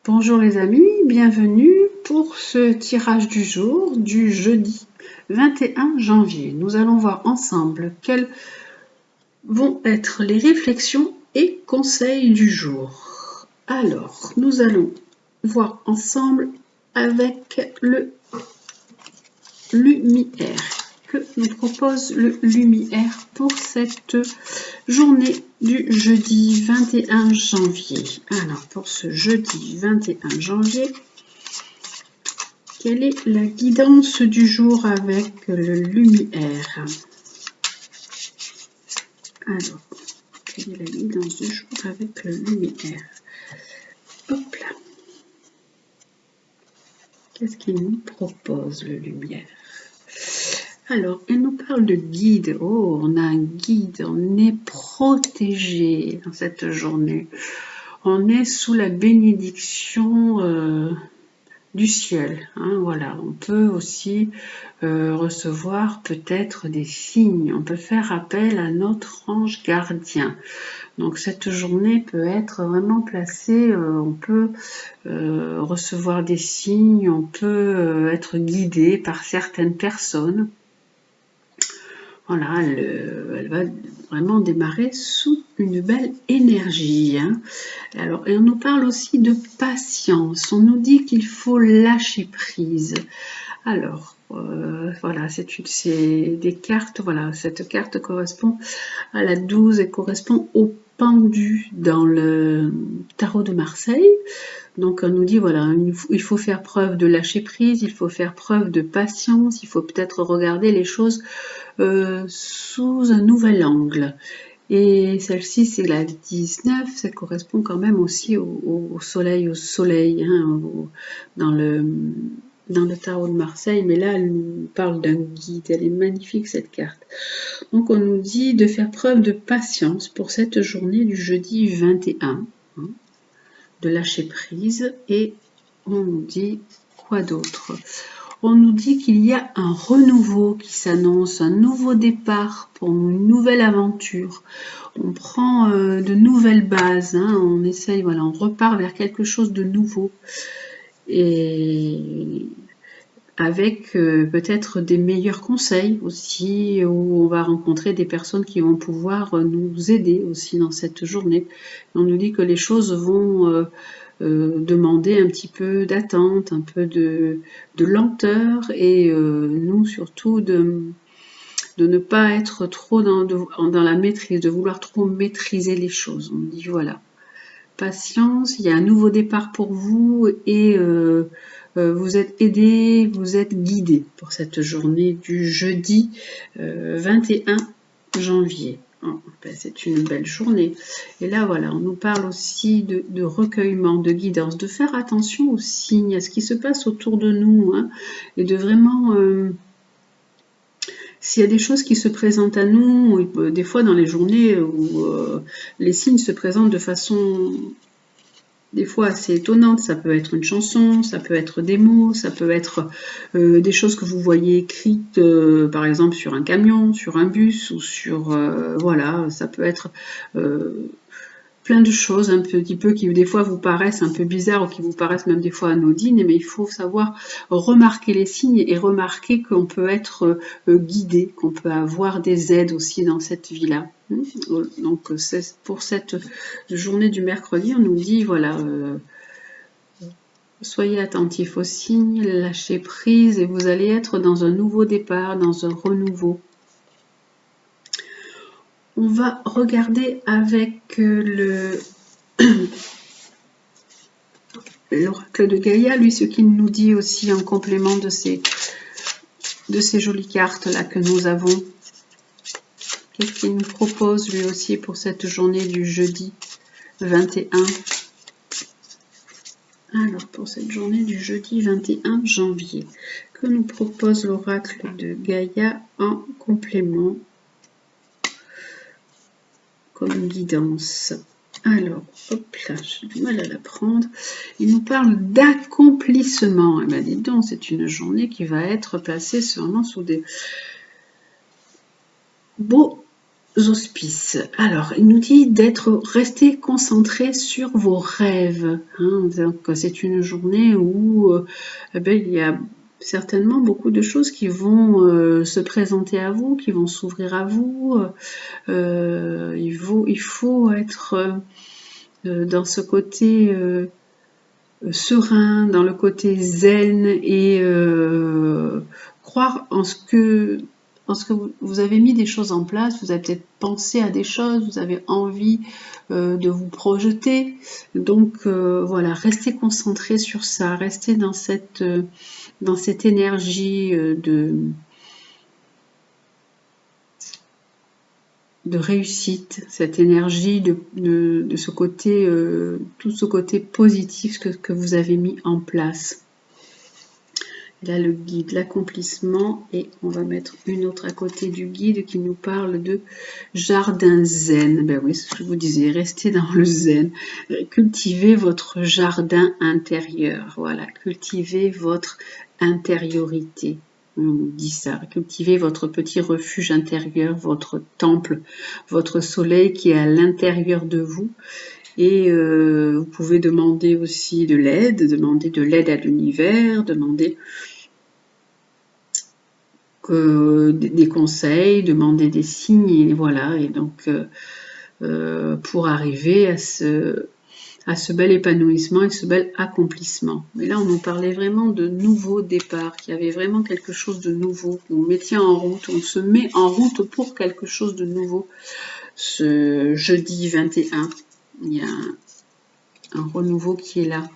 Bonjour les amis, bienvenue pour ce tirage du jour du jeudi 21 janvier. Nous allons voir ensemble quelles vont être les réflexions et conseils du jour. Alors, nous allons voir ensemble avec le lumière. Que nous propose le lumière pour cette journée du jeudi 21 janvier. Alors, pour ce jeudi 21 janvier, quelle est la guidance du jour avec le lumière? Alors, quelle est la guidance du jour avec le lumière? Hop là. Qu'est-ce qu'il nous propose, le lumière? Alors, il nous parle de guide. Oh, on a un guide, on est protégé dans cette journée. On est sous la bénédiction du ciel. Hein, voilà, on peut aussi recevoir peut-être des signes. On peut faire appel à notre ange gardien. Donc cette journée peut être vraiment placée, on peut recevoir des signes, on peut être guidé par certaines personnes. Voilà, elle va vraiment démarrer sous une belle énergie. Hein. Alors, et on nous parle aussi de patience. On nous dit qu'il faut lâcher prise. Alors, voilà, c'est des cartes. Voilà, cette carte correspond à la 12 et correspond au pendu dans le tarot de Marseille. Donc on nous dit voilà, il faut faire preuve de lâcher prise, il faut faire preuve de patience, il faut peut-être regarder les choses sous un nouvel angle. Et celle-ci, c'est la 19, ça correspond quand même aussi au soleil, hein, dans le tarot de Marseille, mais là, elle nous parle d'un guide, elle est magnifique cette carte. Donc on nous dit de faire preuve de patience pour cette journée du jeudi 21, hein, de lâcher prise, et on nous dit quoi d'autre? On nous dit qu'il y a un renouveau qui s'annonce, un nouveau départ pour une nouvelle aventure. On prend de nouvelles bases, hein, on essaye, voilà, on repart vers quelque chose de nouveau. Et avec peut-être des meilleurs conseils aussi, où on va rencontrer des personnes qui vont pouvoir nous aider aussi dans cette journée. On nous dit que les choses vont demander un petit peu d'attente, un peu de lenteur, et nous surtout de ne pas être trop dans la maîtrise, de vouloir trop maîtriser les choses. On dit voilà, patience, il y a un nouveau départ pour vous, et vous êtes aidé, vous êtes guidé pour cette journée du jeudi 21 janvier. Oh, ben c'est une belle journée. Et là, voilà, on nous parle aussi de recueillement, de guidance, de faire attention aux signes, à ce qui se passe autour de nous, hein, et de vraiment... s'il y a des choses qui se présentent à nous, des fois dans les journées où les signes se présentent de façon des fois assez étonnante, ça peut être une chanson, ça peut être des mots, ça peut être des choses que vous voyez écrites par exemple sur un camion, sur un bus, ou sur voilà, ça peut être plein de choses un petit peu qui des fois vous paraissent un peu bizarres, ou qui vous paraissent même des fois anodines, mais il faut savoir remarquer les signes et remarquer qu'on peut être guidé, qu'on peut avoir des aides aussi dans cette vie-là. Donc pour cette journée du mercredi, on nous dit voilà, soyez attentifs aux signes, lâchez prise, et vous allez être dans un nouveau départ, dans un renouveau. On va regarder avec l'oracle de Gaïa, lui, ce qu'il nous dit aussi en complément de ces jolies cartes là que nous avons. Qu'est-ce qu'il nous propose lui aussi pour cette journée du jeudi 21? Alors, pour cette journée du jeudi 21 janvier, que nous propose l'oracle de Gaïa en complément comme guidance? Alors, hop là, j'ai du mal à la prendre. Il nous parle d'accomplissement. Eh bien, dis donc, c'est une journée qui va être placée sûrement sous des beaux auspices. Alors, il nous dit d'être resté concentré sur vos rêves. Hein. Donc, c'est une journée où eh ben, il y a certainement beaucoup de choses qui vont se présenter à vous, qui vont s'ouvrir à vous. Il faut être dans ce côté serein, dans le côté zen et croire en ce que vous avez mis des choses en place, vous avez peut-être pensé à des choses, vous avez envie de vous projeter. Donc voilà, restez concentré sur ça, restez dans cette énergie de réussite, cette énergie de ce côté, tout ce côté positif que vous avez mis en place. Là, le guide, l'accomplissement, et on va mettre une autre à côté du guide qui nous parle de jardin zen. Ben oui, ce que je vous disais, restez dans le zen. Cultivez votre jardin intérieur. Voilà, cultivez votre intériorité. On nous dit ça. Cultivez votre petit refuge intérieur, votre temple, votre soleil qui est à l'intérieur de vous. Et vous pouvez demander aussi de l'aide à l'univers, demander des conseils, demander des signes, et voilà. Et donc, pour arriver à ce bel épanouissement et ce bel accomplissement. Mais là, on nous parlait vraiment de nouveau départ, qu'il y avait vraiment quelque chose de nouveau, qu'on mettait en route, on se met en route pour quelque chose de nouveau. Ce jeudi 21, il y a un renouveau qui est là.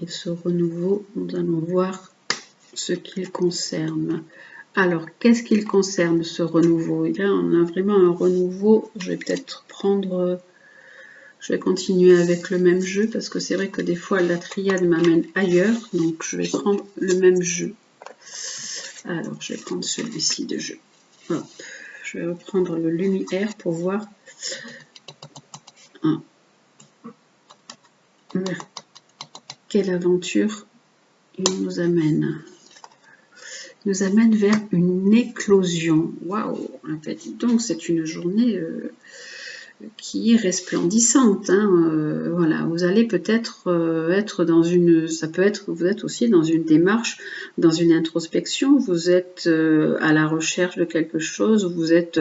Et ce renouveau, nous allons voir ce qu'il concerne. Alors, qu'est-ce qu'il concerne, ce renouveau? Et là, on a vraiment un renouveau. Je vais peut-être prendre... Je vais continuer avec le même jeu, parce que c'est vrai que des fois, la triade m'amène ailleurs. Donc, je vais prendre le même jeu. Alors, je vais prendre celui-ci de jeu. Hop. Je vais reprendre le lumière pour voir... vers quelle aventure il nous amène. Il nous amène vers une éclosion. Waouh! En fait, donc c'est une journée qui est resplendissante. Hein. Voilà, vous allez peut-être être dans une... Ça peut être... Vous êtes aussi dans une démarche, dans une introspection. Vous êtes à la recherche de quelque chose. Vous êtes...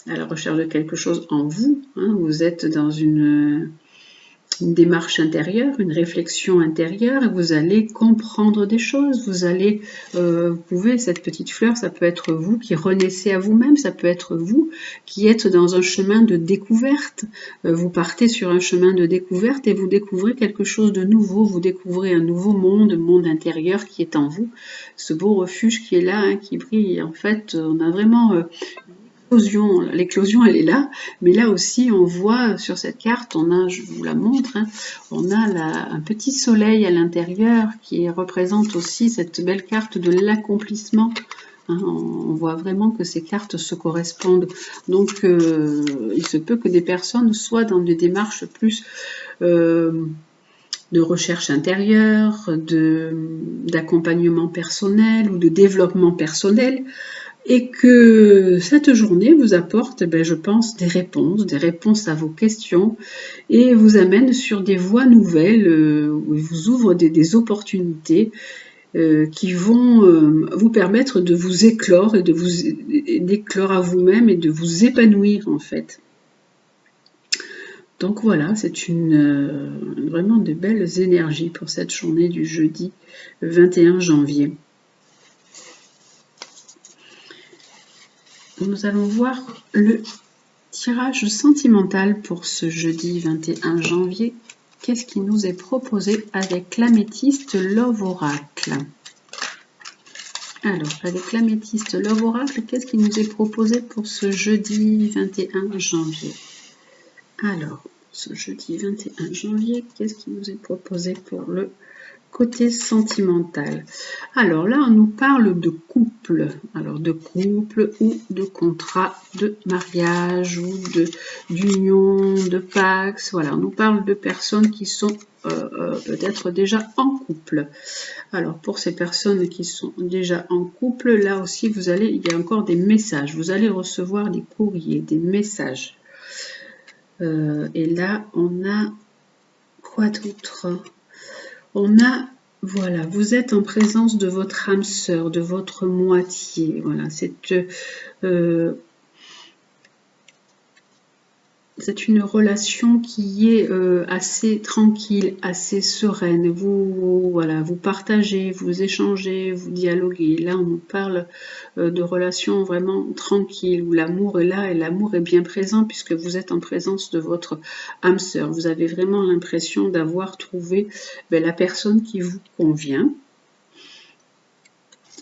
à la recherche de quelque chose en vous. Hein. Vous êtes dans une démarche intérieure, une réflexion intérieure, et vous allez comprendre des choses, vous allez, vous pouvez, cette petite fleur, ça peut être vous qui renaissez à vous-même, ça peut être vous qui êtes dans un chemin de découverte, vous partez sur un chemin de découverte et vous découvrez quelque chose de nouveau, vous découvrez un nouveau monde intérieur qui est en vous, ce beau refuge qui est là, hein, qui brille. En fait, on a vraiment... l'éclosion elle est là, mais là aussi on voit sur cette carte, on a, je vous la montre, hein, on a un petit soleil à l'intérieur qui représente aussi cette belle carte de l'accomplissement. Hein, on voit vraiment que ces cartes se correspondent. Donc il se peut que des personnes soient dans des démarches plus de recherche intérieure, d'accompagnement personnel ou de développement personnel. Et que cette journée vous apporte, je pense, des réponses à vos questions et vous amène sur des voies nouvelles, où il vous ouvre des opportunités qui vont vous permettre de vous éclore et d'éclore à vous-même et de vous épanouir en fait. Donc voilà, c'est vraiment de belles énergies pour cette journée du jeudi 21 janvier. Nous allons voir le tirage sentimental pour ce jeudi 21 janvier. Qu'est-ce qui nous est proposé avec l'améthyste Love Oracle? Alors, avec l'améthyste Love Oracle, qu'est-ce qui nous est proposé pour ce jeudi 21 janvier? Alors, ce jeudi 21 janvier, qu'est-ce qui nous est proposé pour le côté sentimental. Alors là, on nous parle de couple. Alors de couple ou de contrat de mariage ou d'union, de pax. Voilà, on nous parle de personnes qui sont peut-être déjà en couple. Alors pour ces personnes qui sont déjà en couple, là aussi il y a encore des messages. Vous allez recevoir des courriers, des messages. Et là, on a quoi d'autre? On a, voilà, vous êtes en présence de votre âme sœur, de votre moitié. Voilà, c'est une relation qui est assez tranquille, assez sereine. Voilà, vous partagez, vous échangez, vous dialoguez. Là, on nous parle de relations vraiment tranquilles, où l'amour est là et l'amour est bien présent puisque vous êtes en présence de votre âme sœur. Vous avez vraiment l'impression d'avoir trouvé la personne qui vous convient.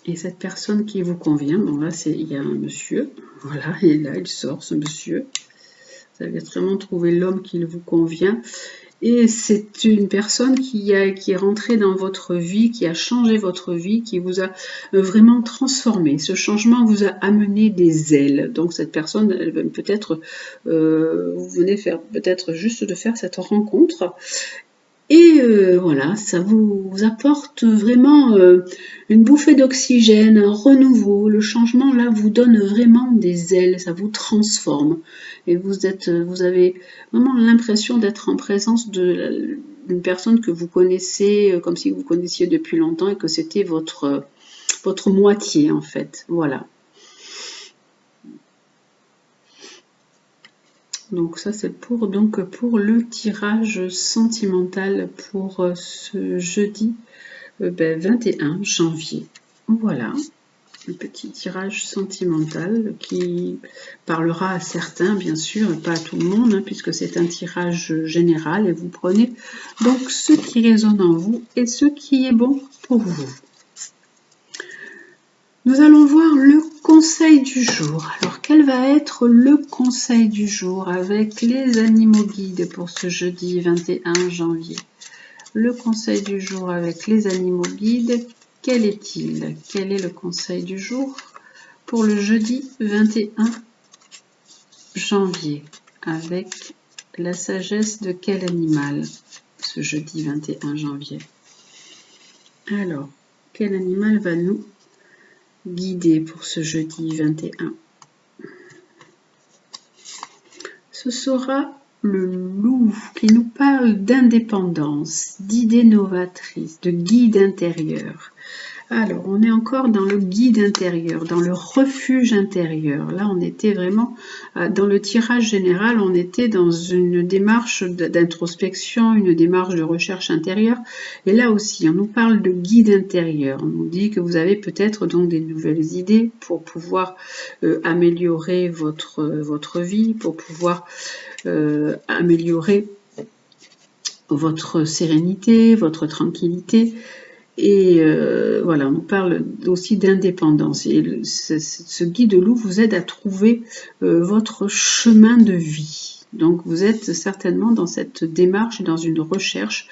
Et cette personne qui vous convient, bon là, il y a un monsieur, voilà, et là, il sort, ce monsieur. Vous avez vraiment trouvé l'homme qui vous convient. Et c'est une personne qui est rentrée dans votre vie, qui a changé votre vie, qui vous a vraiment transformé. Ce changement vous a amené des ailes. Donc cette personne, peut-être, vous venez peut-être juste de faire cette rencontre. Et voilà, ça vous apporte vraiment une bouffée d'oxygène, un renouveau. Le changement, là, vous donne vraiment des ailes, ça vous transforme. Et vous avez vraiment l'impression d'être en présence d'une personne que vous connaissez, comme si vous connaissiez depuis longtemps et que c'était votre moitié, en fait. Voilà. Donc ça c'est pour le tirage sentimental pour ce jeudi 21 janvier. Voilà, un petit tirage sentimental qui parlera à certains bien sûr et pas à tout le monde hein, puisque c'est un tirage général et vous prenez donc ce qui résonne en vous et ce qui est bon pour vous. Nous allons voir le conseil du jour. Alors, quel va être le conseil du jour avec les animaux guides pour ce jeudi 21 janvier? Le conseil du jour avec les animaux guides, quel est-il? Quel est le conseil du jour pour le jeudi 21 janvier avec la sagesse de quel animal ce jeudi 21 janvier? Alors, quel animal va nous guidé pour ce jeudi 21. Ce sera le loup qui nous parle d'indépendance, d'idées novatrices, de guide intérieur. Alors, on est encore dans le guide intérieur, dans le refuge intérieur. Là, on était vraiment, dans le tirage général, on était dans une démarche d'introspection, une démarche de recherche intérieure. Et là aussi, on nous parle de guide intérieur. On nous dit que vous avez peut-être donc des nouvelles idées pour pouvoir améliorer votre vie, pour pouvoir améliorer votre sérénité, votre tranquillité. Et voilà, on nous parle aussi d'indépendance. Et ce guide loup vous aide à trouver votre chemin de vie. Donc vous êtes certainement dans cette démarche, dans une recherche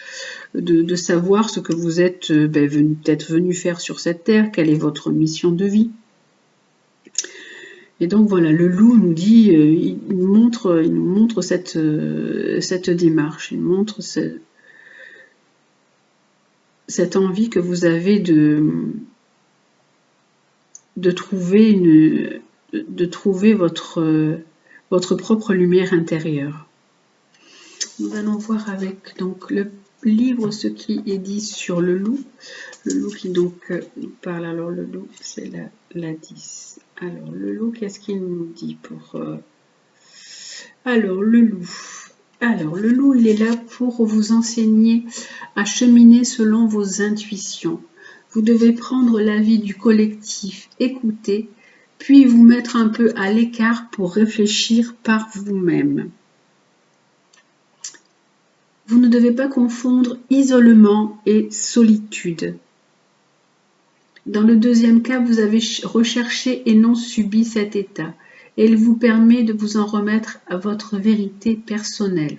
de savoir ce que vous êtes peut-être venu faire sur cette terre, quelle est votre mission de vie. Et donc voilà, le loup nous dit, il nous montre cette démarche, il montre cette envie que vous avez de trouver votre propre lumière intérieure. Nous allons voir avec donc le livre ce qui est dit sur le loup qui donc nous parle. Alors le loup c'est la 10. Alors le loup, qu'est-ce qu'il nous dit pour alors le loup, il est là pour vous enseigner à cheminer selon vos intuitions. Vous devez prendre l'avis du collectif, écouter, puis vous mettre un peu à l'écart pour réfléchir par vous-même. Vous ne devez pas confondre isolement et solitude. Dans le deuxième cas, vous avez recherché et non subi cet état. Et il vous permet de vous en remettre à votre vérité personnelle.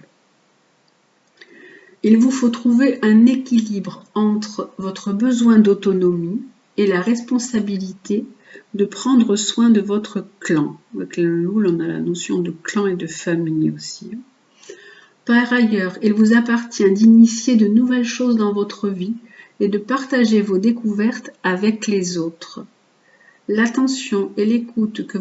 Il vous faut trouver un équilibre entre votre besoin d'autonomie et la responsabilité de prendre soin de votre clan. Avec le loup, on a la notion de clan et de famille aussi. Par ailleurs, il vous appartient d'initier de nouvelles choses dans votre vie et de partager vos découvertes avec les autres. L'attention et l'écoute que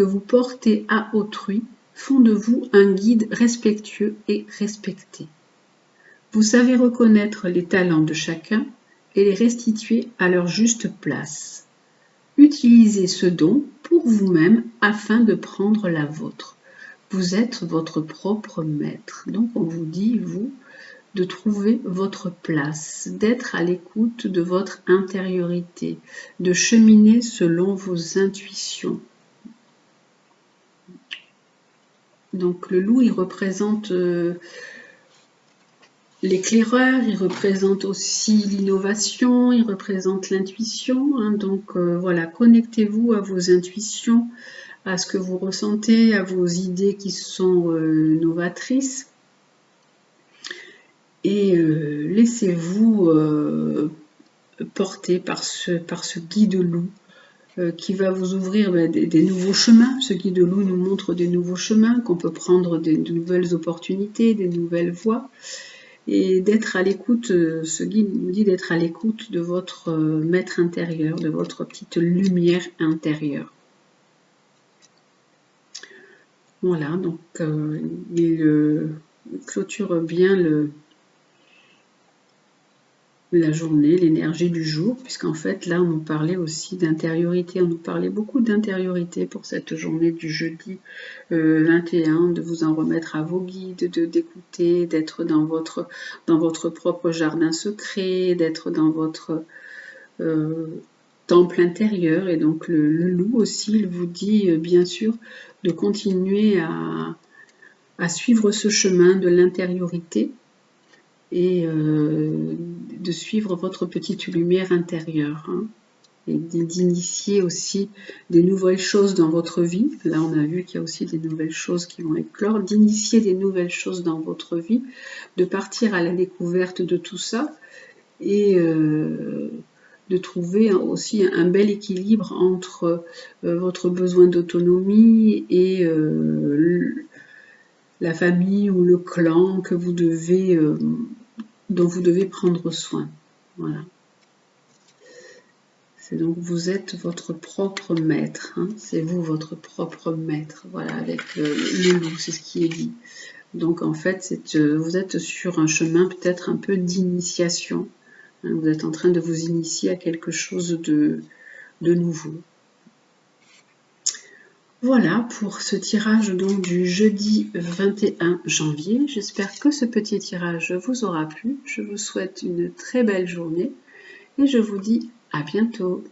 vous portez à autrui, font de vous un guide respectueux et respecté. Vous savez reconnaître les talents de chacun et les restituer à leur juste place. Utilisez ce don pour vous-même afin de prendre la vôtre. Vous êtes votre propre maître. Donc on vous dit, vous, de trouver votre place, d'être à l'écoute de votre intériorité, de cheminer selon vos intuitions. Donc le loup, il représente l'éclaireur, il représente aussi l'innovation, il représente l'intuition. Donc voilà, connectez-vous à vos intuitions, à ce que vous ressentez, à vos idées qui sont novatrices. Et laissez-vous porter par ce guide loup qui va vous ouvrir des nouveaux chemins. Ce guide loup nous montre des nouveaux chemins, qu'on peut prendre de nouvelles opportunités, des nouvelles voies. Et d'être à l'écoute, ce guide nous dit d'être à l'écoute de votre maître intérieur, de votre petite lumière intérieure. Voilà, donc il clôture bien la journée, l'énergie du jour, puisqu'en fait là on nous parlait aussi d'intériorité, on nous parlait beaucoup d'intériorité pour cette journée du jeudi 21, de vous en remettre à vos guides, d'écouter, d'être dans votre propre jardin secret, d'être dans votre temple intérieur. Et donc le loup aussi, il vous dit bien sûr de continuer à suivre ce chemin de l'intériorité et de suivre votre petite lumière intérieure, et d'initier aussi des nouvelles choses dans votre vie. Là, on a vu qu'il y a aussi des nouvelles choses qui vont éclore, d'initier des nouvelles choses dans votre vie, de partir à la découverte de tout ça et de trouver aussi un bel équilibre entre votre besoin d'autonomie et la famille ou le clan que vous devez dont vous devez prendre soin. Voilà. C'est donc vous êtes votre propre maître. C'est vous votre propre maître. Voilà, avec le loup, c'est ce qui est dit. Donc en fait, vous êtes sur un chemin peut-être un peu d'initiation. Vous êtes en train de vous initier à quelque chose de nouveau. Voilà pour ce tirage donc du jeudi 21 janvier. J'espère que ce petit tirage vous aura plu. Je vous souhaite une très belle journée et je vous dis à bientôt.